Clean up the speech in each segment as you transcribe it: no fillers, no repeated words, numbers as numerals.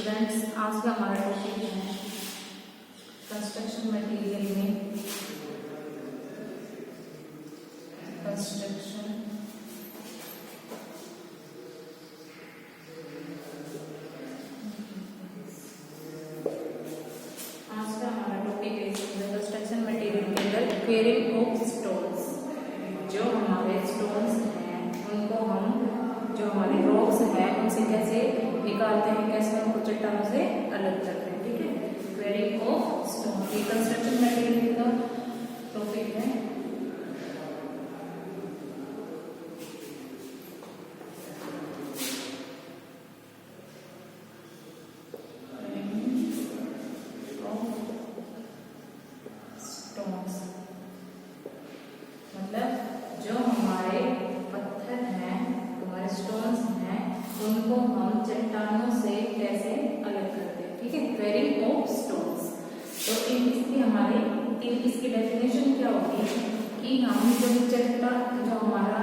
Students, आज का हमारा टॉपिक है कंस्ट्रक्शन मटेरियल में कंस्ट्रक्शन आज का हमारा टॉपिक है कंस्ट्रक्शन मटेरियल के अंदर क्वेरिंग ऑफ स्टोन्स। जो हमारे स्टोन्स हैं उनको हम जो हमारे रॉक्स हैं उनसे कैसे निकालते हैं, कैसे उनको चट्टानों से अलग करते हैं। ठीक है, क्वेरिंग ऑफ स्टोन ये कंस्ट्रक्शन मटेरियल का टॉपिक है। मतलब जो हमारे पत्थर हैं, हमारे स्टोन्स हैं, उनको हम चट्टानों से कैसे अलग करते हैं। ठीक है, क्वेरिंग ऑफ स्टोन्स। तो इसकी हमारी इसकी डेफिनेशन क्या होगी कि हम जो हमारा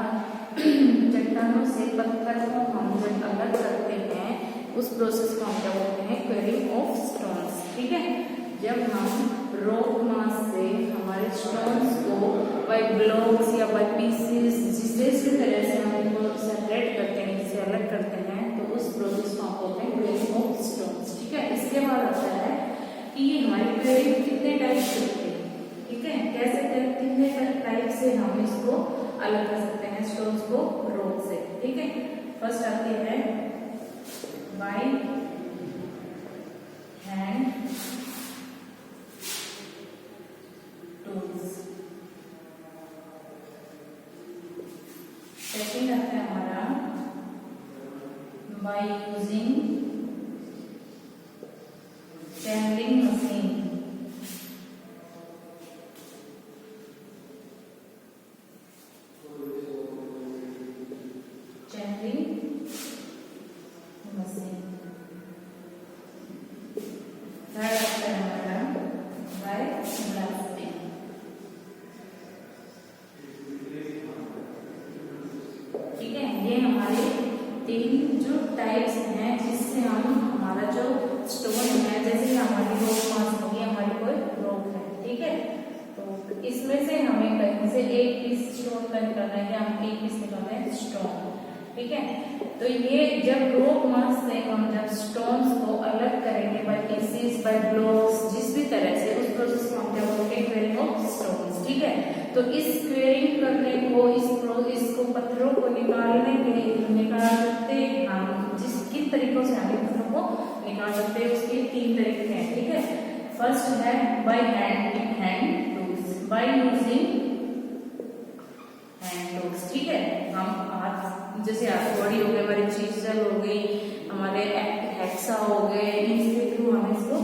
चट्टानों से पत्थर को हम जब अलग करते हैं उस प्रोसेस को हम क्या बोलते हैं, क्वेरिंग ऑफ स्टोन्स। ठीक है, जब हम रॉक मास से हमारे स्टोन्स को बाय ब्लॉक्स या बाय पीसेस जिस तरह से हम इनको सेपरेट करते हैं, जिसे अलग करते हैं, तो उस प्रोसेस को हम बोलते हैं क्वेरिंग ऑफ स्टोन्स। ठीक है, इसके बाद आता है कि ये हमारी क्वेरिंग कितने टाइप से होती है। ठीक है, कैसे कितने टाइप से हम इसको अलग कर सकते हैं स्टोन्स को रॉक से। ठीक है, फर्स्ट आती है बाय हैंड टूल्स। सेकेंड आता है हमारा by using channelling machine. Channelling machine. Third आता है हमारा बाय ब्लास्टिंग। ठीक है, ये हमारे तीन जो टाइप्स हैं जिससे हम हमारा जो स्टोन है, जैसे हमारी रॉक मास होगी, हमारी कोई रॉक है। ठीक है, तो इसमें से हमें कहीं से एक पीस स्टोन का निकालना है, हम एक पीस निकालना है स्टोन। ठीक है, तो ये जब रॉक मास से हम जब स्टोन्स को अलग करेंगे बाय पीसेस, बाय ब्लॉक्स, जिस भी तरह से, उस प्रोसेस को हम क्या बोलेंगे, क्वेरिंग ऑफ स्टोन्स। ठीक है, तो इस क्वेरिंग करने को, इसको पत्थरों को निकालने के लिए निकालते हम किन तरीकों से हम पत्थरों को निकाल सकते हैं, उसके तीन तरीके हैं। ठीक है, फर्स्ट है by hand tools, by using hand tools. ठीक है, हम हाथ, जैसे हथौड़ी हो गई, हमारी चीजल हो गई, हमारे हेक्सा हो गए, इनके थ्रू हम इसको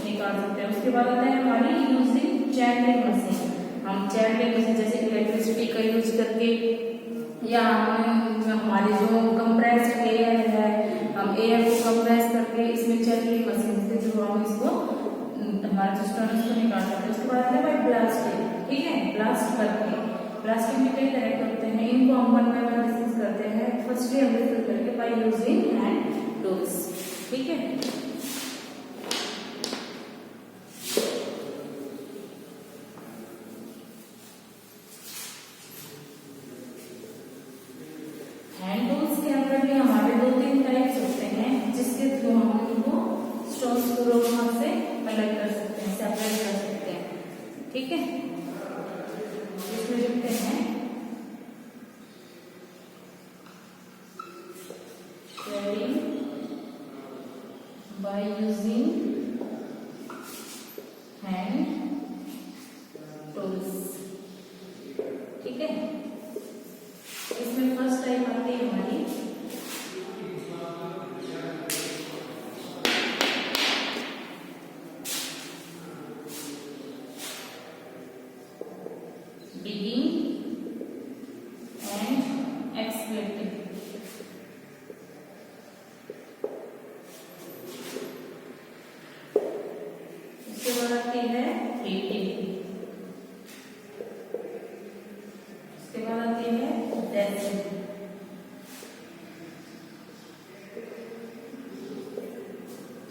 निकाल सकते हैं। उसके बाद आता है हमारी यूजिंग चैनलिंग मशीन। हम चैनलिंग मशीन जैसे इलेक्ट्रिसिटी का यूज करके, या हम हमारे जो कंप्रेस्ड एयर है, हम एयर को कंप्रेस करके इसमें चैनलिंग मशीन से जो हम इसको हमारे सिस्टम को निकाल सकते हैं। उसके बाद आता है बाय ब्लास्टिंग। ठीक है, ब्लास्ट करके, ब्लास्टिंग में कई तरह करते हैं, इनको हम वन बाय वन डिस्कस करते हैं। फर्स्टली हम डिस्कस करेंगे बाय यूजिंग हैंड टूल्स। ठीक है, हैंड टूल्स के अंदर भी हमारे दो तीन टाइप्स होते हैं जिसके थ्रू हम इनको स्टोन्स को रॉक मास से अलग कर सकते हैं, सेपरेट कर सकते हैं। ठीक है, इसमें लिखते हैं quarrying by using hand tools. ठीक है, इसमें फर्स्ट टाइप आती है हमारी digging and excavating।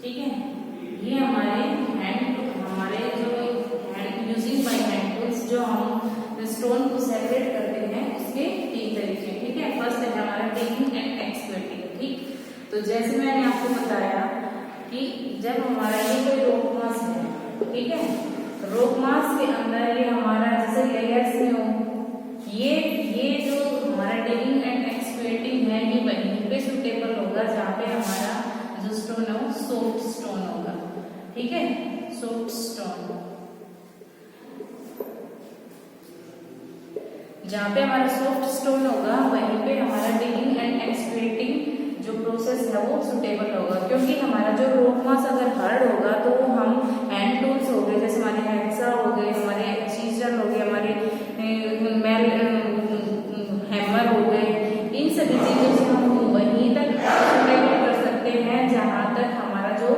ठीक है। ये हमारे जो hand using by hand tools जो हम स्टोन को सेपरेट करते हैं उसके 3 तरीके। ठीक है, फर्स्ट है हमारा डिगिंग एंड एक्सकैवेटिंग। ठीक, तो जैसे मैंने आपको बताया कि जब हमारा ये कोई रॉक मास है, ठीक है, रॉक मास के अंदर ये हमारा जैसे लेयर्स में हो, ये जो हमारा डिगिंग एंड एक्सकैवेटिंग है ये वहीं पे सुटेबल होगा जहाँ पे हमारा जो स्टोन है वो सॉफ्ट स्टोन होगा। ठीक है, सॉफ्ट स्टोन जहाँ पे हमारा सॉफ्ट स्टोन होगा वहीं पे हमारा डिगिंग एंड एक्सकैवेटिंग जो प्रोसेस है वो सुटेबल होगा। क्योंकि हमारा जो रॉक मास अगर हार्ड होगा तो हम हैंड टूल्स हो गए, जैसे हमारे हैक्सा हो गए, हमारे चीजर हो गए, हमारे हैमर हो गए, इन सभी चीजों से हम वहीं तक सुटेबल कर सकते हैं जहां तक हमारा जो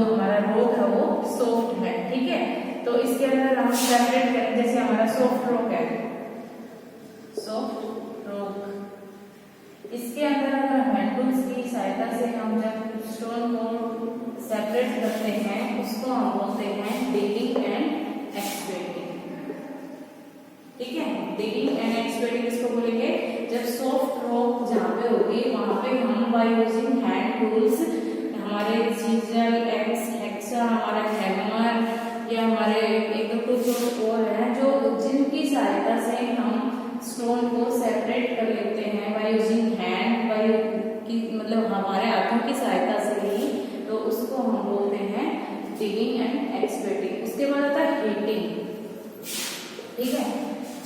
हमारा रॉक है वो सॉफ्ट है। ठीक है, तो इसके अंदर हम सेपरेट करें, जैसे हमारा सॉफ्ट रॉक है, सॉफ्ट रॉक, इसके अंदर अगर हैंड टूल्स की सहायता से हम जब स्टोन को सेपरेट करते हैं उसको हम बोलते हैं डिगिंग एंड एक्सकैवेटिंग। ठीक है, डिगिंग एंड एक्सकैवेटिंग इसको बोलेंगे जब सॉफ्ट रॉक जहाँ पे होगी वहां पे हम बाय यूजिंग हैंड टूल्स हमारे चीजल, हेक्सा, हमारा हैमर या हमारे एक कुछ और है जो जिनकी सहायता से हम स्टोन को सेपरेट कर लेते हैं बाय यूजिंग हैंड, बाय मतलब हमारे हाथों की सहायता से ही, तो उसको हम बोलते हैं डिगिंग एंड एक्सकैवेटिंग। उसके बाद आता है हीटिंग। ठीक है,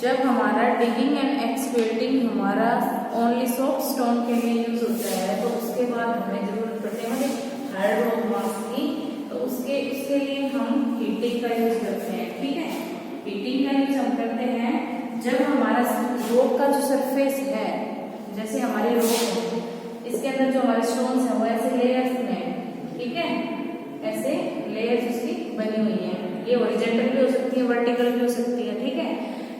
जब हमारा डिगिंग एंड एक्सकैवेटिंग हमारा ओनली सॉफ्ट स्टोन के लिए यूज होता है तो उसके बाद हमें जरूरत पड़ती है हार्ड रॉक मास की, तो उसके लिए हम हीटिंग का यूज करते हैं। ठीक है, हीटिंग का यूज हम करते हैं जब हमारा रॉक का जो सरफेस है, जैसे हमारी रॉक है इसके अंदर जो हमारे स्टोन्स है वो ऐसे लेयर्स में, ठीक है, ऐसे लेयर्स उसकी बनी हुई है, ये हॉरिजॉन्टल भी हो सकती है, वर्टिकल भी हो सकती है। ठीक है,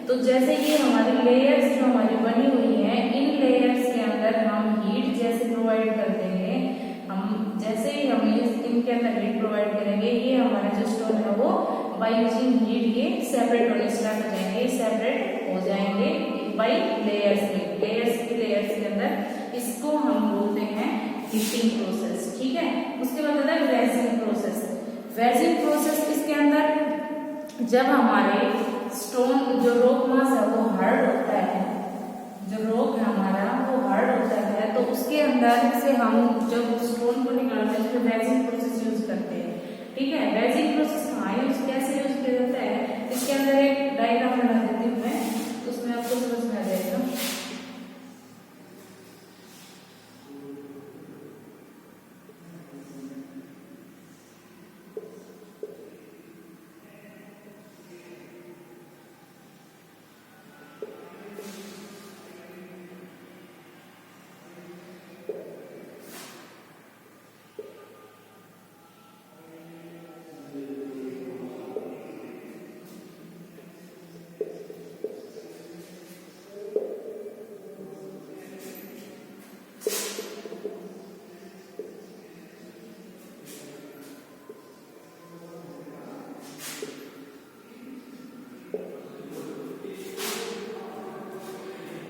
तो जैसे ये हमारी लेयर्स जो हमारी बनी हुई है, इन लेयर्स के अंदर हम हीट जैसे प्रोवाइड कर देंगे, हम जैसे ही हम इनके अंदर हीट प्रोवाइड करेंगे ये हमारा जो स्टोन है वो बाय यूजिंग हीट ये सेपरेट होने स्टार्ट हो जाएंगे, सेपरेट हो जाएंगे बाय लेयर्स में, लेयर्स के अंदर, इसको हम बोलते हैं हीटिंग प्रोसेस। ठीक है, उसके बाद आता है वेजिंग प्रोसेस। वेजिंग प्रोसेस इसके अंदर जब हमारे स्टोन जो रॉक मास है वो हार्ड होता है, जो रॉक है हमारा वो हार्ड होता है, तो उसके अंदर से हम जब स्टोन को निकालते हैं तो वेजिंग प्रोसेस यूज करते हैं। ठीक है, वेजिंग प्रोसेस कहाँ यूज, कैसे यूज किया जाता है, इसके अंदर एक डायग्राम बना देती हूँ मैं, उसमें आपको समझ में आ जाएगा।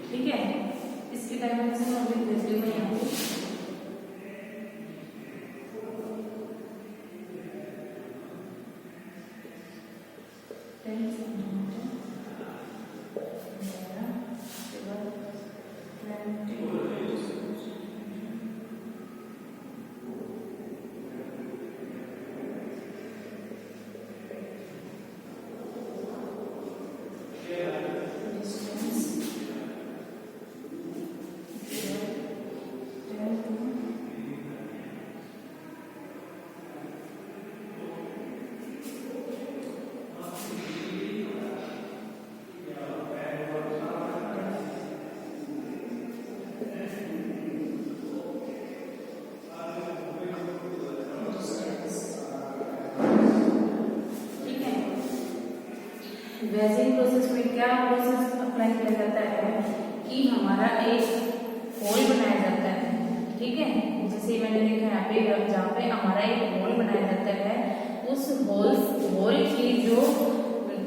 ठीक है, इसके डायग्राम से हम लिख देते हैं यहाँ पे, वेजिंग प्रोसेस में क्या प्रोसेस अप्लाई किया जाता है कि हमारा एक होल बनाया जाता है। ठीक है, जैसे मैंने लिखा है यहाँ पे जहाँ पे हमारा एक होल बनाया जाता है, उस होल की जो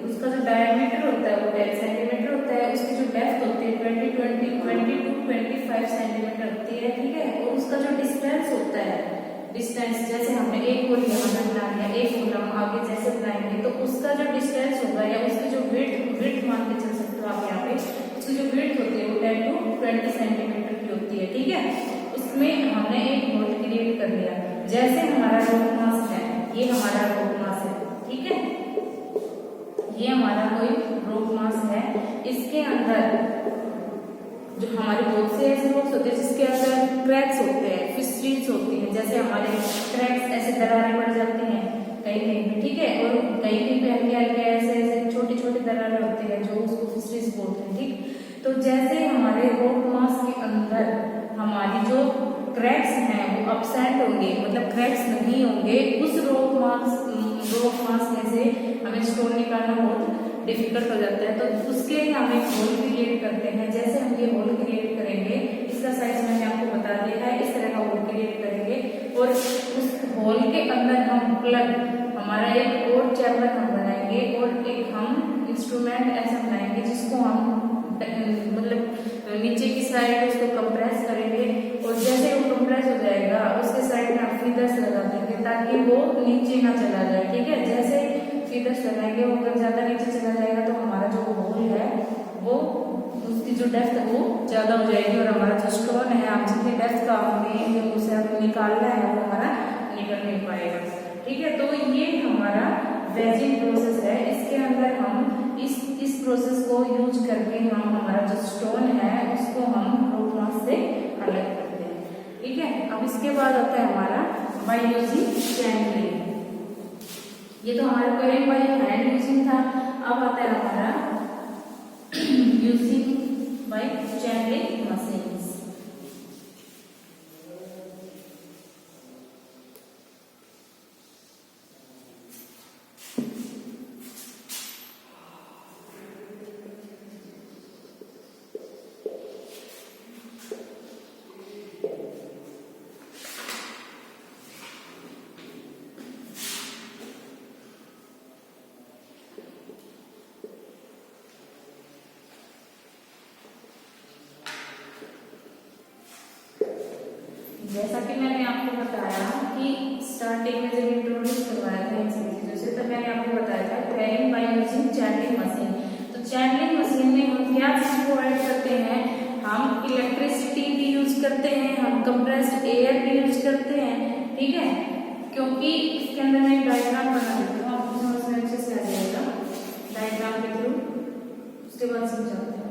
उसका जो डायमीटर होता है वो 10 सेंटीमीटर होता है, उसकी जो डेप्थ होती है 20 टू 25 सेंटीमीटर होती है, ठीक है। और उसका जो डिस्टेंस होता है, डिस्टेंस जैसे हमने एक होल यहाँ पे बना लिया, एक होल हम आगे जैसे बनाएंगे तो उसका जो डिस्टेंस होगा या उसकी जो विड्थ मान के चल सकते हो आप यहाँ पे, उसकी जो विड्थ होती है वो 10 टू 20 सेंटीमीटर की होती है, ठीक है। उसमें हमने एक होल क्रिएट कर लिया। जैसे हमारा रोड मास है, ये हमारा रोड मास है, ठीक है, ये हमारा कोई रोड मास है। इसके अंदर जो हमारे बहुत से ऐसे रोड्स होते हैं जिसके अंदर क्रैक्स होते हैं, फिस्टरीज होती हैं, जैसे हमारे क्रैक्स ऐसे दरारें पड़ जाती हैं कहीं कहीं पे, ठीक है, और कहीं कहीं पे हल्के हल्के ऐसे ऐसे छोटी छोटी दरारें होती हैं जो उसको फिस्टरीज बोलते हैं, ठीक। तो जैसे हमारे रोड मास के अंदर हमारी जो क्रैक्स हैं वो अपसेंट होंगे, मतलब क्रैक्स नहीं होंगे, उस रोड मास में से हमें स्टोन निकालना बहुत डिफिकल्ट हो जाता है। तो उसके लिए हम एक होल क्रिएट करते हैं। जैसे हम ये होल क्रिएट करेंगे, इसका साइज मैंने आपको बता दिया है, इस तरह का होल क्रिएट करेंगे और उस होल के अंदर हम प्लग, हमारा एक और चैम्बर हम बनाएंगे और एक हम इंस्ट्रूमेंट ऐसा बनाएंगे जिसको हम मतलब नीचे की साइड उसको कंप्रेस करेंगे और जैसे वो कंप्रेस हो जाएगा उसके साइड में हम फीडर्स लगा देंगे ताकि वो नीचे ना चला जाए, ठीक है। जैसे फीडर्स लगाएंगे वो अगर ज्यादा नीचे चला जाएगा तो हमारा जो होल है वो उसकी जो डेप्थ है वो ज्यादा हो जाएगी और हमारा जो स्टोन है, हम जितनी डेप्थ का हमें उसे हमें निकालना है वो हमारा निकल नहीं पाएगा, ठीक है। तो ये हमारा वेजिंग प्रोसेस है। इसके अंदर हम इस प्रोसेस को यूज करके हम हमारा जो स्टोन है उसको हम रोड मास से अलग करते हैं, ठीक है। अब इसके बाद आता है हमारा बाय यूजिंग चैनलिंग। ये तो हमारा पहले बाय हैंड यूजिंग था। अब आता है हमारा यूजिंग बाय चैनलिंग मशीन्स। जैसा कि मैंने आपको बताया कि स्टार्टिंग में जब इंट्रोड्यूस करवाया था इन सभी चीजों से, तो मैंने आपको बताया था training by using channelling machine. तो चैनलिंग मशीन में हम क्या चीज प्रोवाइड करते हैं, हम इलेक्ट्रिसिटी भी यूज करते हैं, हम कंप्रेस्ड एयर भी यूज करते हैं, ठीक है। क्योंकि इसके अंदर मैं डायग्राम बना देती हूँ, आपको समझ में अच्छे से आ जाएगा डायग्राम के थ्रू, उसके बाद समझाते हैं।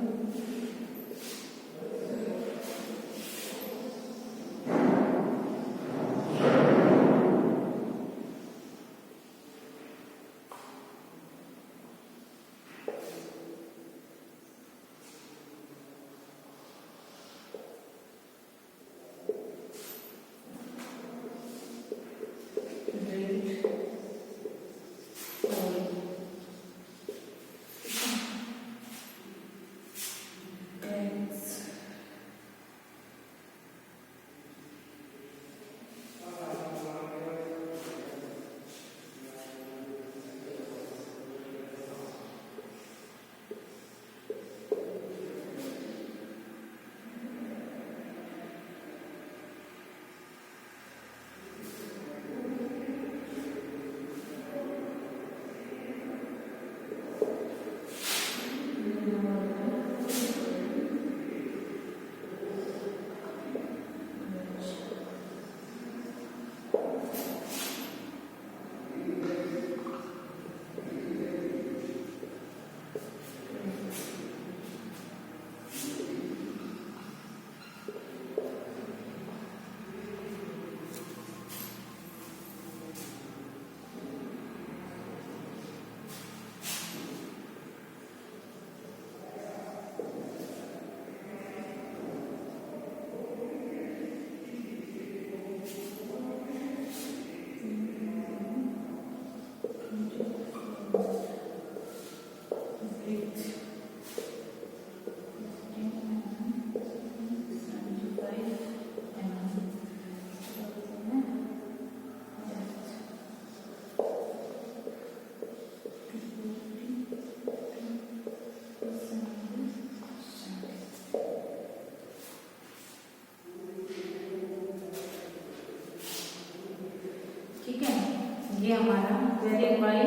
ये हमारा querying by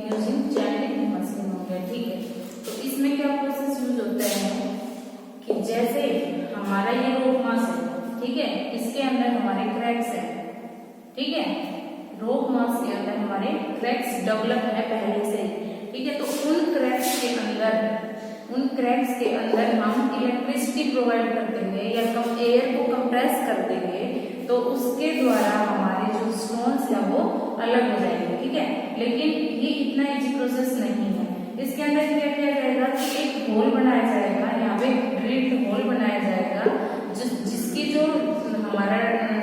using channelling machine हो गया। ठीक है, तो इसमें क्या प्रोसेस यूज होता है कि जैसे हमारा ये रोप मास है, ठीक है, इसके अंदर हमारे क्रैक्स है, ठीक है, रोप मास के अंदर हमारे क्रैक्स डेवलप है पहले से, ठीक है, तो उन क्रैक्स के अंदर हम इलेक्ट्रिसिटी प्रोवाइड कर देंगे या एयर को कंप्रेस कर देंगे, तो उसके द्वारा हमारे जो स्टोन्स है वो अलग हो जाएंगे। ठीक है, लेकिन ये इतना इजी प्रोसेस नहीं है। इसके अंदर क्या किया जाएगा कि एक होल बनाया जाएगा, यहाँ पे ड्रिल्ड होल बनाया जाएगा, जिसकी जो हमारा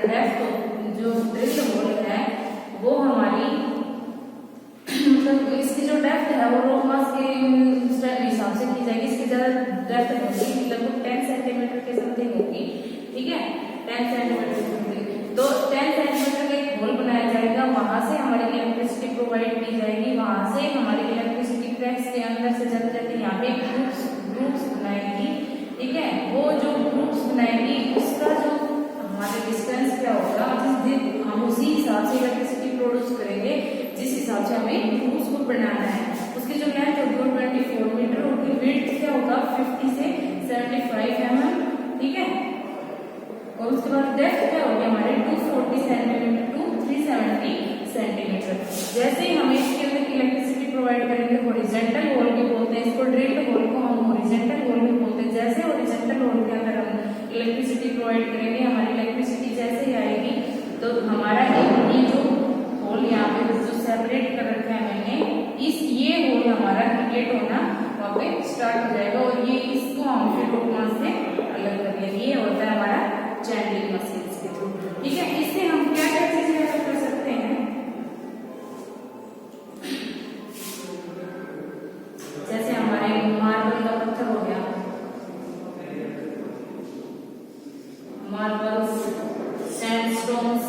डेप्थ जो ड्रिल्ड होल है वो हमारी मतलब इसकी जो डेप्थ है वो रोप मास के हिसाब से की जाएगी। इसकी ज्यादा डेप्थ होगी, लगभग 10 सेंटीमीटर के समथिंग होगी। ठीक है, 10 सेंटीमीटर समथिंग, तो 10 सेंटीमीटर का एक होल बनाया जाएगा, वहां से हमारी इलेक्ट्रिसिटी प्रोवाइड की जाएगी, वहां से हमारी इलेक्ट्रिसिटी क्रैक्स के अंदर से जाते जाते यहाँ पे ग्रुप्स बनाएगी। ठीक है, वो जो ग्रुप्स बनाएगी उसका जो हमारे डिस्टेंस क्या होगा, हम उसी हिसाब से इलेक्ट्रिसिटी प्रोड्यूस करेंगे जिस हिसाब से हमें ग्रुप्स को बनाना है। उसकी जो लेंथ होगी वो 24 मीटर होगी, वेट क्या होगा 50 से 75 mm। ठीक है, और उसके बाद डेप्थ क्या होगी हमारे 240 सेंटीमीटर टू 370 सेंटीमीटर। जैसे ही हमें इसके अंदर इलेक्ट्रिसिटी प्रोवाइड करेंगे, हॉरिजॉन्टल होल भी बोलते हैं इसको, ड्रिल्ड होल को हम हॉरिजॉन्टल होल भी बोलते हैं। जैसे हॉरिजॉन्टल होल के अंदर हम इलेक्ट्रिसिटी प्रोवाइड करेंगे, हमारी इलेक्ट्रिसिटी जैसे ही आएगी तो हमारा ये जो होल यहाँ पे जो सेपरेट कर रखा है मैंने, ये होल हमारा क्रिएट होना वहाँ पे स्टार्ट हो जाएगा, और ये इसको हम फिर रोप मास से अलग कर लेंगे। ये होता है हमारा चैनलिंग मशीन के थ्रू। ठीक है, इससे हम क्या क्या चीजें अलग कर सकते हैं, जैसे हमारे मार्बल का पत्थर हो गया, मार्बल्स, सैंडस्टोन्स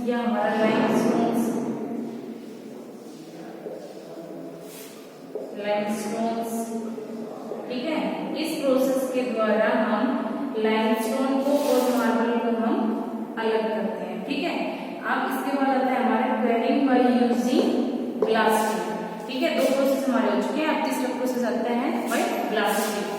या हमारा लाइमस्टोन्स, ठीक है, इस प्रोसेस के द्वारा हम लाइमस्टोन को और मार्बल को हम अलग करते हैं। ठीक है, अब इसके बाद आता है हमारा क्वेरिंग बाय यूजिंग ब्लास्टिंग। ठीक है, दो प्रोसेस हमारे हो चुके हैं, अब तीसरा प्रोसेस आता है बाय ब्लास्टिंग।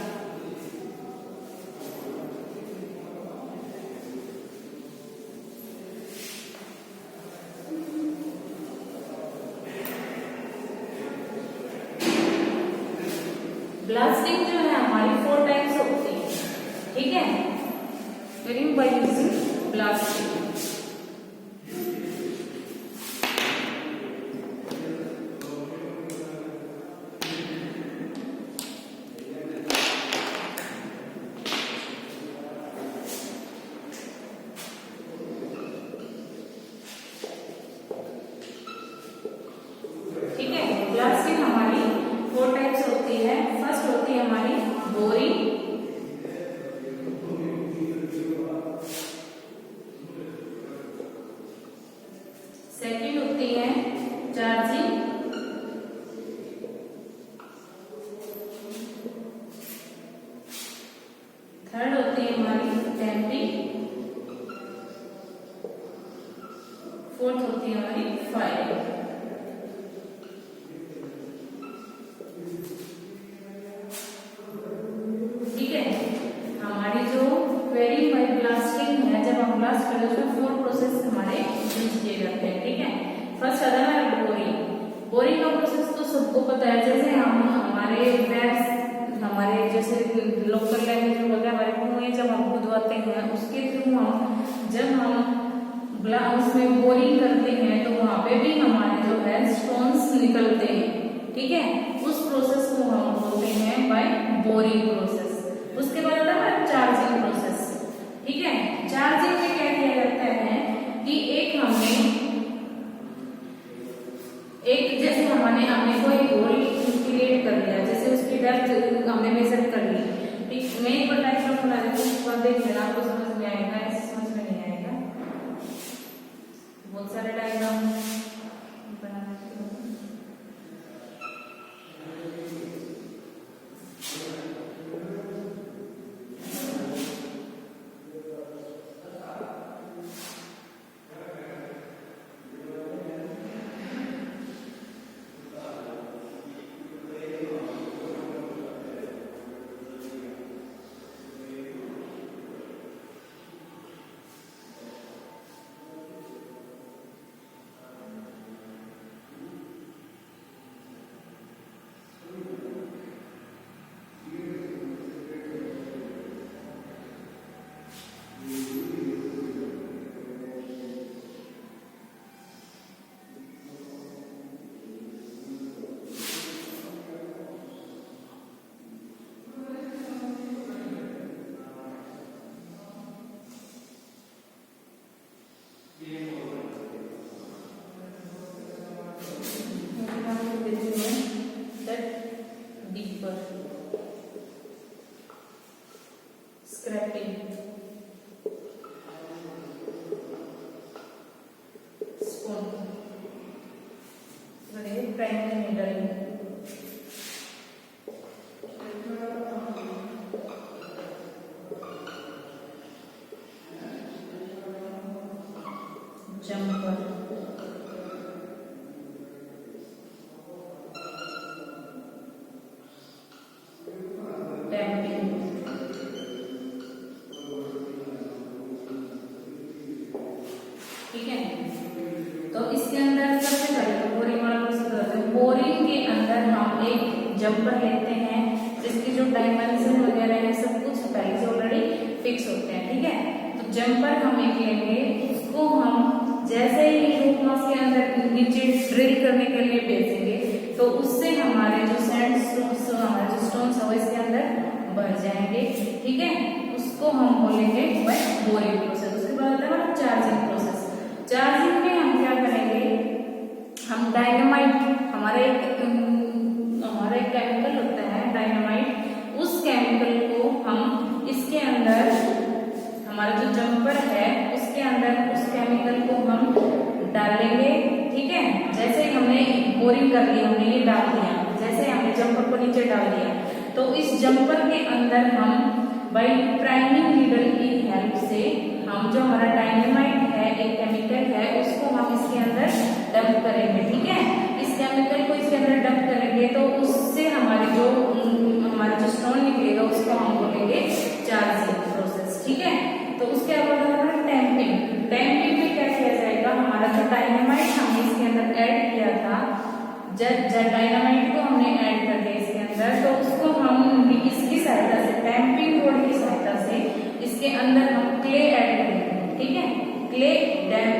ब्लास्टिंग जो है हमारी 4 टाइप्स होती है। ठीक है, क्वेरिंग बाय यूजिंग ब्लास्टिंग। ठीक है, ब्लास्टिंग हमारी 4 टाइप्स होती है। फर्स्ट होती है हमारी बोरिंग, सेकंड होती है चार्जिंग, थर्ड होती है हमारी डैम्पिंग, फोर्थ होती है हमारी फायरिंग। ठीक है, हमारी जो क्वेरिंग बाय ब्लास्टिंग है, जब हम ब्लास्ट करते हैं उसमें 4 प्रोसेस हमारे यूज किए जाते हैं। ठीक है, फर्स्ट आता है बोरिंग। बोरिंग का प्रोसेस तो सबको पता है, जैसे हम हमारे वेल्स, हमारे जैसे लोकल लैंग्वेज में बोलते हैं हमारे कुएं जब हम खुदवाते हैं, उसके थ्रू हम जब हम उसमें बोरिंग करते हैं तो वहां पे भी हमारे जो है स्टोन्स निकलते हैं। ठीक है, उस प्रोसेस को हम बोलते हैं बाय बोरिंग प्रोसेस। उसके बाद आता है चार्जिंग प्रोसेस। ठीक है, चार्जिंग में क्या किया जाता है कि जैसे हमने कोई होल क्रिएट कर लिया, जैसे उसकी डेप्थ हमने मेजर कर ली। ठीक, मैं एक बार डायग्राम बना देती हूँ, उसको देख लेना, आपको समझ में आएगा, ऐसे समझ में नहीं आएगा। बहुत सारे डायग्राम बना देती हूँ। Scraping, spoon, primary needle, jumper, tapping, ठीक है। तो इसके अंदर सबसे पहले तो बोरिंग वाला प्रोसेस करते हैं। बोरिंग के अंदर हम एक जंपर लेते हैं जिसकी जो डायमेंशन वगैरह है सब कुछ पहले से ऑलरेडी फिक्स होते हैं, ठीक है। तो जंपर हम एक लेंगे, उसको हम जैसे ही रूट मास के अंदर नीचे ड्रिल करने के लिए भेजेंगे तो उससे हमारे जो सैंड स्टोन्स, हमारे जो स्टोन्स है इसके अंदर भर जाएंगे, ठीक है। उसको हम बोलेंगे बोरिंग प्रोसेस। उसके बाद आता है हमारा चार्जिंग प्रोसेस। चार्जिंग में हम क्या करेंगे, हम डायनामाइट, हमारा एक केमिकल होता है डायनामाइट, उस केमिकल को हम इसके अंदर, हमारा जो जंपर है उसके अंदर उस केमिकल को हम डालेंगे, ठीक है। जैसे ही हमने बोरिंग कर ली, हमने ये डाल दिया, जैसे हमने जंपर को नीचे डाल दिया तो इस जंपर के अंदर हम बाई प्राइमिंग नीडल की हेल्प से हम जो हमारा डायनामाइट है, एक केमिकल है, उसको हम इसके अंदर डंप करेंगे, ठीक है। इस केमिकल को इसके अंदर डंप करेंगे तो उससे हमारा जो स्टोन निकलेगा उसको हम बोलेंगे चार्जिंग प्रोसेस, ठीक है। तो उसके बाद हमारा टैंपिंग। टैंपिंग में क्या किया जाएगा, हमारा जो डायनामाइट हमने इसके अंदर ऐड किया था, जब डायनामाइट को हमने ऐड कर दिया इसके अंदर तो उसको हम इसकी सहायता से, टैंपिंग रोड की सहायता से इसके अंदर हम क्ले ऐड करेंगे, ठीक है। क्ले डैम,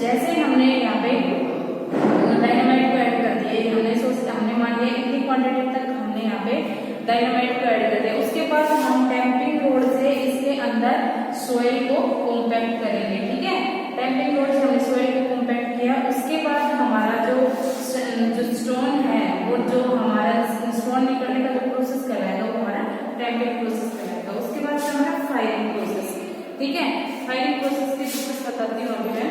जैसे हमने यहाँ पे डायनामाइट को ऐड कर दिया, हमने मान लिया इतनी क्वांटिटी तक हमने यहाँ पे डायनामाइट को ऐड कर दिया, उसके बाद हम टैंपिंग रोड से इसके अंदर सोइल को कॉम्पैक्ट करेंगे, ठीक है। टैंपिंग रोड से हमने सोइल को कॉम्पैक्ट किया, उसके बाद हमारा जो स्टोन है, वो जो हमारा स्टोन निकलने का जो प्रोसेस कराएगा वो हमारा टैंपिंग प्रोसेस कराएगा। उसके बाद हमारा फायरिंग प्रोसेस, ठीक है। फायरिंग प्रोसेस की कुछ बताती हूँ अभी मैं।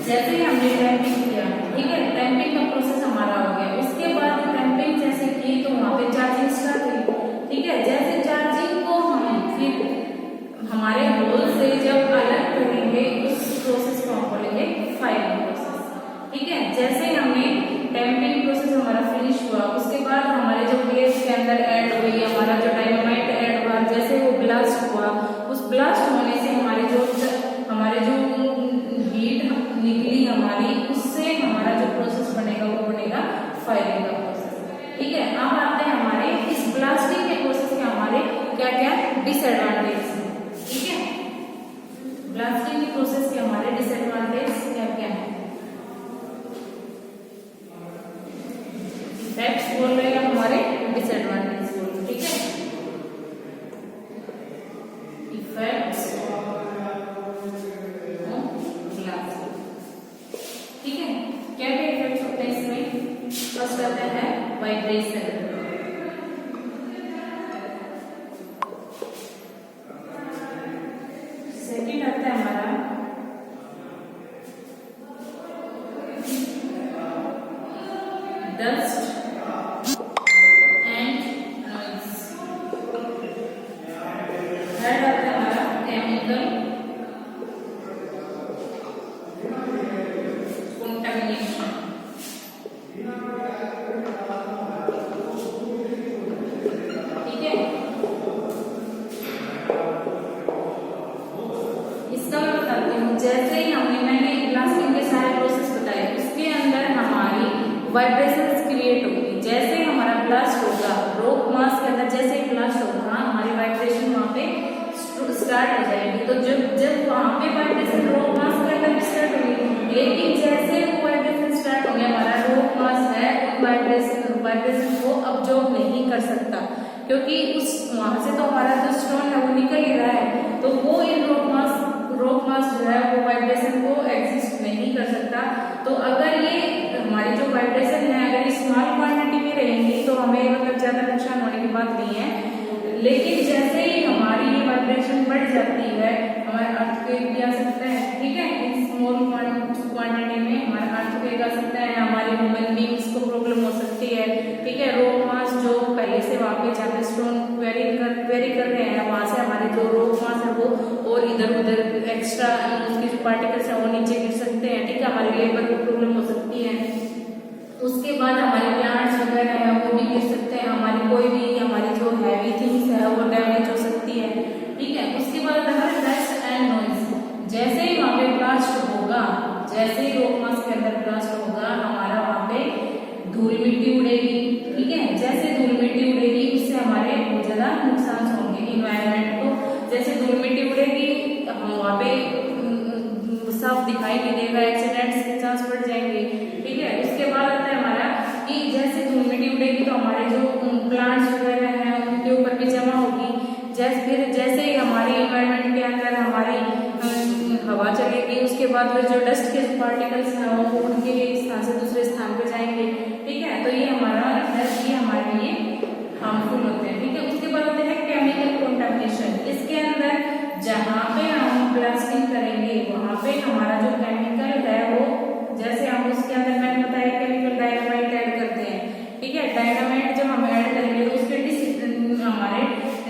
जैसे ही हमने टैंपिंग किया, ठीक है, टैंपिंग का प्रोसेस हमारा हो गया। उसके बाद टैंपिंग जैसे की तो वहां पे चार्जिंग स्टार्ट हुई, ठीक है। जैसे चार्जिंग को हम फिर हमारे होल से जब अलग करेंगे उस प्रोसेस को हम बोलेंगे फायरिंग प्रोसेस, ठीक है। जैसे हमने टैंपिंग प्रोसेस हमारा फिनिश हुआ, उसके बाद हमारे जो प्लेस के अंदर ऐड हुई, हमारा जो डायनामाइट ऐड हुआ, जैसे वो ब्लास्ट हुआ, उस ब्लास्ट होने से हमारे जो हीट निकली हमारी, उससे हमारा जो प्रोसेस बनेगा वो बनेगा फायरिंग का प्रोसेस, ठीक है। अब आते हैं हमारे इस ब्लास्टिंग के प्रोसेस के हमारे क्या क्या डिसएडवांटेज हैं, ठीक है। ब्लास्टिंग के प्रोसेस के हमारे डिसएडवांटेज क्या क्या है, इफेक्ट्स बोल रहे हैं हमारे, डिसएडवांटेज बोल रहे, ठीक है। इफेक्ट्स फर्स्ट आता है वाइब्रेशन, सेकंड आता है हमारा डस्ट एंड नॉइज, थर्ड आता है हमारा केमिकल कंटामिनेशन, जैसे ही मैंने ब्लास्टिंग के सारे प्रोसेस बताए, उसके अंदर हमारी वाइब्रेशंस क्रिएट होगी। जैसे हमारा ब्लास्ट होगा रॉक मास के अंदर, जैसे ही ब्लास्ट होगा हमारी वाइब्रेशन वहां पे स्टार्ट हो जाएगी। तो जब वहां पे वाइब्रेशन रॉक मास के अंदर स्टार्ट होगी, लेकिन जैसे वो वाइब्रेशन स्टार्ट हो गया, हमारा रॉक मास क्योंकि उस वहां से तो हमारा जो स्टोन है वो निकल ही रहा है, तो वो इन रॉक मास जो है वो वाइब्रेशन को एग्जिस्ट नहीं कर सकता। तो अगर ये हमारी जो वाइब्रेशन है अगर स्मॉल क्वांटिटी में रहेंगी तो हमें मतलब ज्यादा नुकसान होने की बात नहीं है, लेकिन जैसे ही हमारी ये वाइब्रेशन बढ़ जाती है हमारे अर्थक्वेक भी आ सकता है, ठीक है। इन स्मॉल क्वांटिटी में हमारा अर्थक्वेक आ सकता है, हमारे ह्यूमन बींग्स को प्रॉब्लम हो सकती है, ठीक है। रॉक मास जो पहले से वहां पे जहाँ पे स्टोन वेरी कर रहे हैं वहां से हमारे जो रॉक मास है वो और इधर उधर एक्स्ट्रा उसके जो पार्टिकल्स है वो नीचे गिर सकते हैं, ठीक है। हमारे लेबर को प्रॉब्लम हो सकती है। उसके बाद हमारे प्लांट्स वगैरह है वो भी गिर सकते हैं, हमारी कोई भी हमारी जो हैवी थिंग्स है वो डैमेज हो सकती है, ठीक है। उसके बाद हमारे डस्ट एंड नॉइज, जैसे ही वहां पे ब्लास्ट होगा, जैसे ही रॉक मास के अंदर ब्लास्ट होगा हमारा वहां पे धूल मिट्टी उड़ेगी, ठीक है। जैसे धूल मिट्टी उड़ेगी उससे हमारे बहुत ज्यादा नुकसान होंगे इन्वायरमेंट को। जैसे धूल मिट्टी उड़ेगी हम वहां पे साफ दिखाई नहीं देगा, एक्सीडेंट्स के चांस बढ़ जाएंगे, ठीक है। उसके बाद आता है हमारा कि जैसे धूल मिट्टी उड़ेगी तो हमारे जो प्लांट्स वगैरह हैं उनके ऊपर भी जमा होगी। जैसे ही हमारे एनवायरनमेंट के अंदर हमारी हवा चलेगी उसके बाद फिर जो डस्ट के पार्टिकल्स हैं वो उड़ के एक स्थान से दूसरे स्थान पर जाएंगे, ठीक है। तो ये हमारा डस्ट ये हमारे लिए हार्मफुल होते हैं, ठीक है। उसके बाद होते हैं केमिकल कंटामिनेशन। इसके अंदर जहाँ पे हम ब्लास्टिंग करेंगे वहां पे हमारा जो केमिकल है वो, जैसे हम उसके अंदर मैंने बताया केमिकल डायनामाइट ऐड करते हैं, ठीक है। डायनामाइट जब हम ऐड करेंगे तो उसके हमारे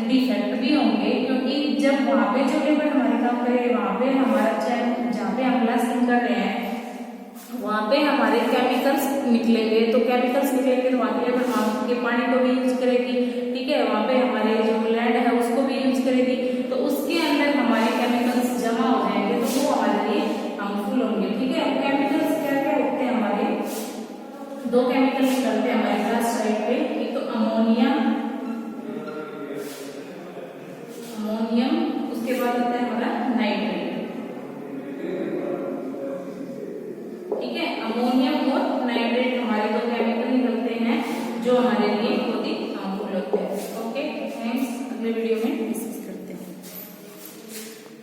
डिफेक्ट भी होंगे, क्योंकि जब वहां पे जो लेबर हमारे काम करेंगे वहां पे हमारा जहाँ पे हम ब्लास्टिंग कर रहे हैं वहां पे हमारे केमिकल्स निकलेंगे, तो केमिकल्स निकलेंगे तो वहां की लेबर वहां के पानी को भी यूज करेगी, ठीक है। वहां पे हमारे जो लैंड है उसको भी यूज करेगी, तो उसके अंदर हमारे केमिकल्स जमा हो जाएंगे तो वो हमारे लिए हार्मफुल होंगे, ठीक है। केमिकल्स क्या क्या होते हैं हमारे, दो केमिकल